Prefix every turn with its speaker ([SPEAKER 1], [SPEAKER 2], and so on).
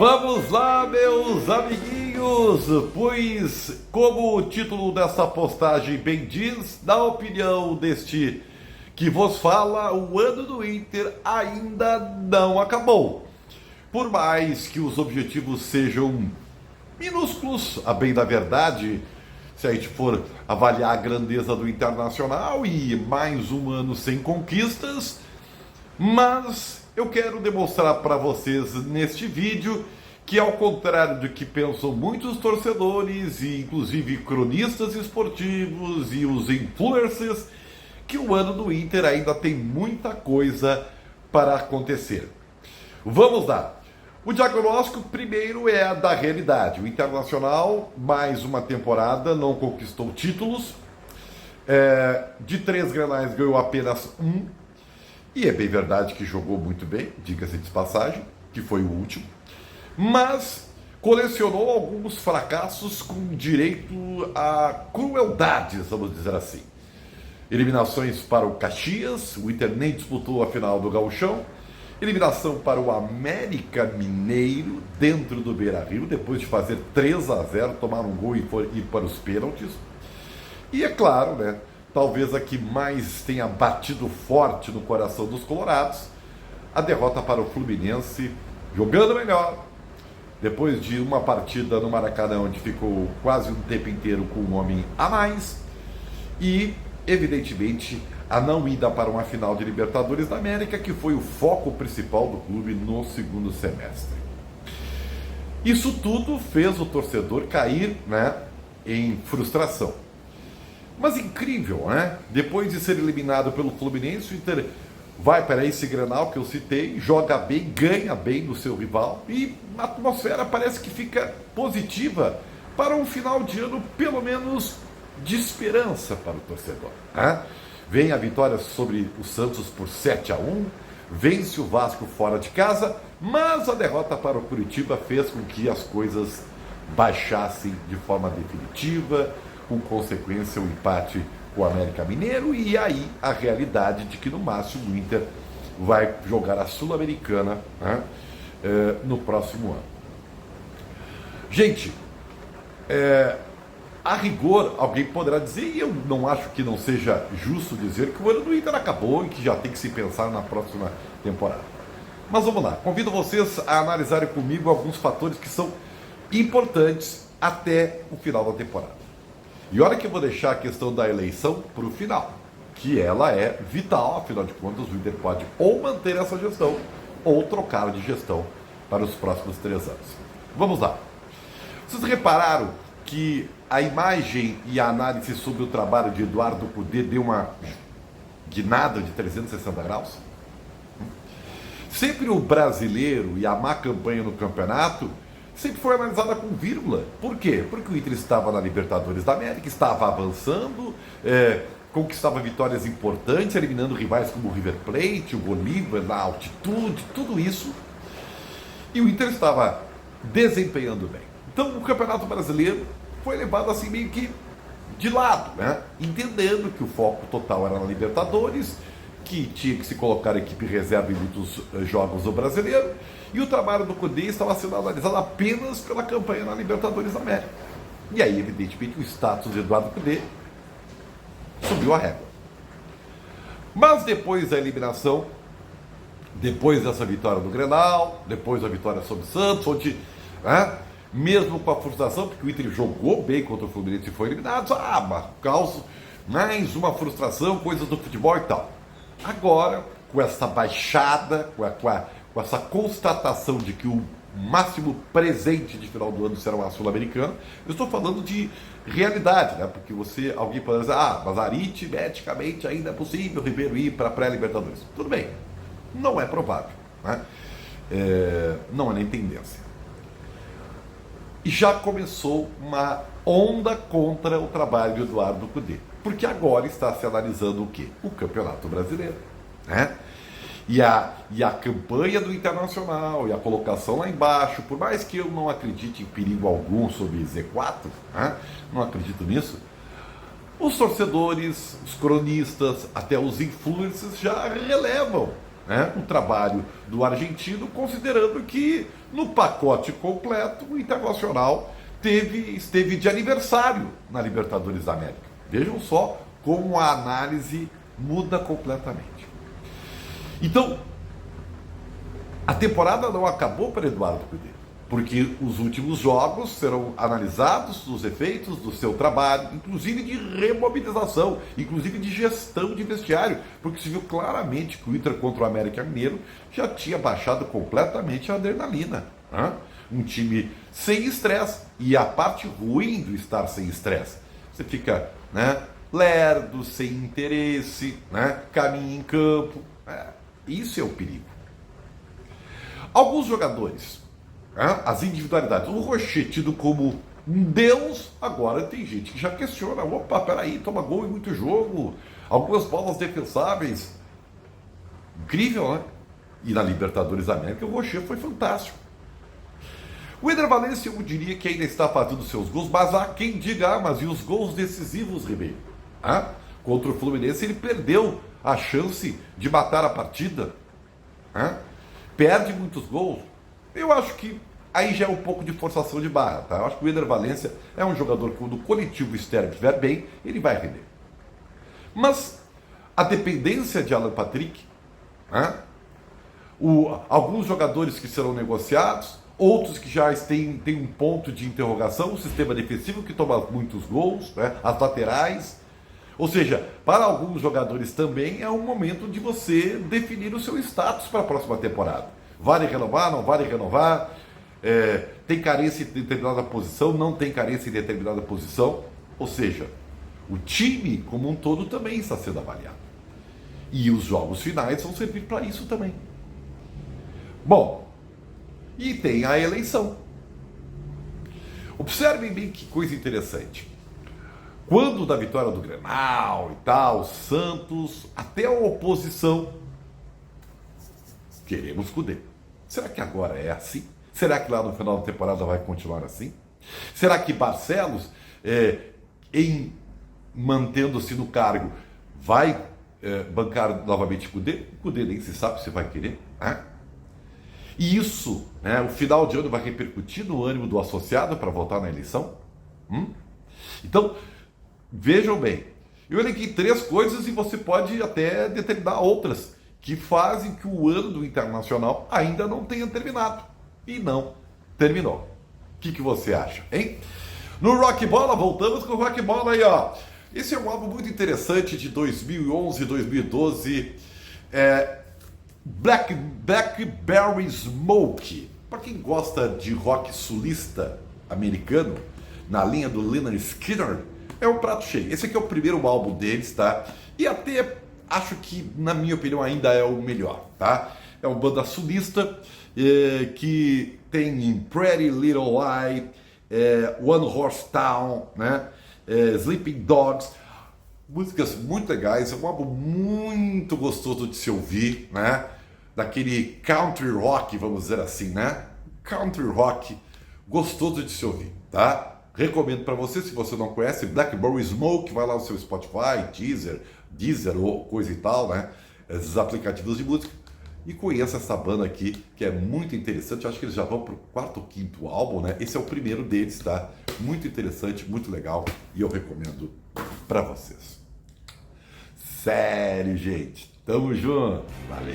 [SPEAKER 1] Vamos lá, meus amiguinhos, pois, como o título desta postagem bem diz, na opinião deste que vos fala, o ano do Inter ainda não acabou. Por mais que os objetivos sejam minúsculos, a bem da verdade, se a gente for avaliar a grandeza do Internacional e mais um ano sem conquistas, mas eu quero demonstrar para vocês neste vídeo que, ao contrário do que pensam muitos torcedores e inclusive cronistas esportivos e os influencers, que o ano do Inter ainda tem muita coisa para acontecer. Vamos lá. O diagnóstico primeiro é a da realidade. O Internacional, mais uma temporada, não conquistou títulos. De 3 Grenais ganhou apenas 1. E é bem verdade que jogou muito bem, diga-se de passagem, que foi o último. Mas colecionou alguns fracassos com direito a crueldades, vamos dizer assim. Eliminações para o Caxias, o Inter nem disputou a final do Gauchão. Eliminação para o América Mineiro, dentro do Beira-Rio, depois de fazer 3-0, tomar um gol e ir para os pênaltis. E é claro, né? Talvez a que mais tenha batido forte no coração dos colorados, a derrota para o Fluminense, jogando melhor, depois de uma partida no Maracanã, onde ficou quase um tempo inteiro com um homem a mais, e, evidentemente, a não ida para uma final de Libertadores da América, que foi o foco principal do clube no segundo semestre. Isso tudo fez o torcedor cair, né, em frustração. Mas incrível, né? Depois de ser eliminado pelo Fluminense, o Inter vai para esse Grenal que eu citei, joga bem, ganha bem do seu rival e a atmosfera parece que fica positiva para um final de ano, pelo menos de esperança para o torcedor, né? Vem a vitória sobre o Santos por 7-1, vence o Vasco fora de casa, mas a derrota para o Curitiba fez com que as coisas baixassem de forma definitiva, com consequência o empate com o América Mineiro, e aí a realidade de que no máximo o Inter vai jogar a Sul-Americana, né, no próximo ano. Gente, a rigor, alguém poderá dizer, e eu não acho que não seja justo dizer, que o ano do Inter acabou e que já tem que se pensar na próxima temporada. Mas vamos lá, convido vocês a analisarem comigo alguns fatores que são importantes até o final da temporada. E olha que eu vou deixar a questão da eleição para o final, que ela é vital, afinal de contas o Inter pode ou manter essa gestão ou trocar de gestão para os próximos 3 anos. Vamos lá. Vocês repararam que a imagem e a análise sobre o trabalho de Eduardo Cudê deu uma guinada de 360 graus? Sempre o brasileiro e a má campanha no campeonato sempre foi analisada com vírgula. Por quê? Porque o Inter estava na Libertadores da América, estava avançando, conquistava vitórias importantes, eliminando rivais como o River Plate, o Bolívar, na altitude, tudo isso. E o Inter estava desempenhando bem. Então o Campeonato Brasileiro foi levado assim meio que de lado, né? Entendendo que o foco total era na Libertadores, que tinha que se colocar a equipe reserva em muitos jogos do Brasileiro, e o trabalho do Cudê estava sendo analisado apenas pela campanha na Libertadores da América. E aí, evidentemente, o status de Eduardo Cudê subiu a régua. Mas depois da eliminação, depois dessa vitória do Grenal, depois da vitória sobre o Santos, onde, né, mesmo com a frustração, porque o Inter jogou bem contra o Fluminense e foi eliminado, causa mais uma frustração, coisas do futebol e tal. Agora, com essa baixada, com essa constatação de que o máximo presente de final do ano será uma Sul-Americana, eu estou falando de realidade, né? Porque alguém pode dizer, mas aritmeticamente ainda é possível o Ribeiro ir para a pré-Libertadores. Tudo bem, não é provável, né? Não é nem tendência. E já começou uma onda contra o trabalho de Eduardo Cudê, porque agora está se analisando o quê? O Campeonato Brasileiro, né? E a campanha do Internacional e a colocação lá embaixo, por mais que eu não acredite em perigo algum sobre Z4, né? Não acredito nisso, os torcedores, os cronistas, até os influencers já relevam né, o trabalho do argentino, considerando que no pacote completo o Internacional esteve de aniversário na Libertadores da América. Vejam só como a análise muda completamente. Então, a temporada não acabou para Eduardo Cudê, porque os últimos jogos serão analisados os efeitos do seu trabalho, inclusive de remobilização, inclusive de gestão de vestiário, porque se viu claramente que o Inter contra o América Mineiro já tinha baixado completamente a adrenalina, né? Um time sem estresse, e a parte ruim do estar sem estresse, você fica, né, lerdo, sem interesse, né, caminha em campo, isso é o perigo. Alguns jogadores, as individualidades, o Rocher tido como um deus, agora tem gente que já questiona, opa, peraí, toma gol em muito jogo, algumas bolas defensáveis, incrível, né? E na Libertadores da América o Rocher foi fantástico. O Éder Valencia, eu diria que ainda está fazendo seus gols, mas há quem diga, mas e os gols decisivos, Ribeiro? Contra o Fluminense ele perdeu a chance de matar a partida, perde muitos gols. Eu acho que aí já é um pouco de forçação de barra, tá? Eu acho que o Éder Valencia é um jogador que quando o coletivo externo estiver bem, ele vai render. Mas a dependência de Alan Patrick, alguns jogadores que serão negociados, outros que já têm um ponto de interrogação, o sistema defensivo que toma muitos gols, né? As laterais. Ou seja, para alguns jogadores também é um momento de você definir o seu status para a próxima temporada. Vale renovar, não vale renovar? Tem carência em determinada posição, não tem carência em determinada posição? Ou seja, o time como um todo também está sendo avaliado. E os jogos finais vão servir para isso também. Bom, e tem a eleição. Observem bem que coisa interessante. Quando da vitória do Grenal e tal, Santos, até a oposição, queremos Cudê. Será que agora é assim? Será que lá no final da temporada vai continuar assim? Será que Barcelos, mantendo-se no cargo, vai bancar novamente Cudê? Cudê nem se sabe se vai querer, E isso, o final de ano vai repercutir no ânimo do associado para votar na eleição? Então, vejam bem, eu elenquei 3 coisas e você pode até determinar outras que fazem que o ano do Internacional ainda não tenha terminado. E não terminou. O que você acha, hein? No Rock Bola, voltamos com o Rock Bola aí, ó. Esse é um álbum muito interessante de 2011, 2012. Blackberry Smoke. Para quem gosta de rock sulista americano, na linha do Lynyrd Skynyrd, é um prato cheio. Esse aqui é o primeiro álbum deles, tá? E até acho que, na minha opinião, ainda é o melhor, tá? É uma banda sulista que tem Pretty Little Lie, One Horse Town, né? Sleeping Dogs. Músicas muito legais, é um álbum muito gostoso de se ouvir, né? Daquele country rock, vamos dizer assim, né? Country rock gostoso de se ouvir, tá? Recomendo para você, se você não conhece, Blackberry Smoke, vai lá no seu Spotify, Deezer ou coisa e tal, né? Esses aplicativos de música. E conheça essa banda aqui, que é muito interessante. Eu acho que eles já vão pro 4º ou 5º álbum, né? Esse é o primeiro deles, tá? Muito interessante, muito legal. E eu recomendo para vocês. Sério, gente. Tamo junto. Valeu.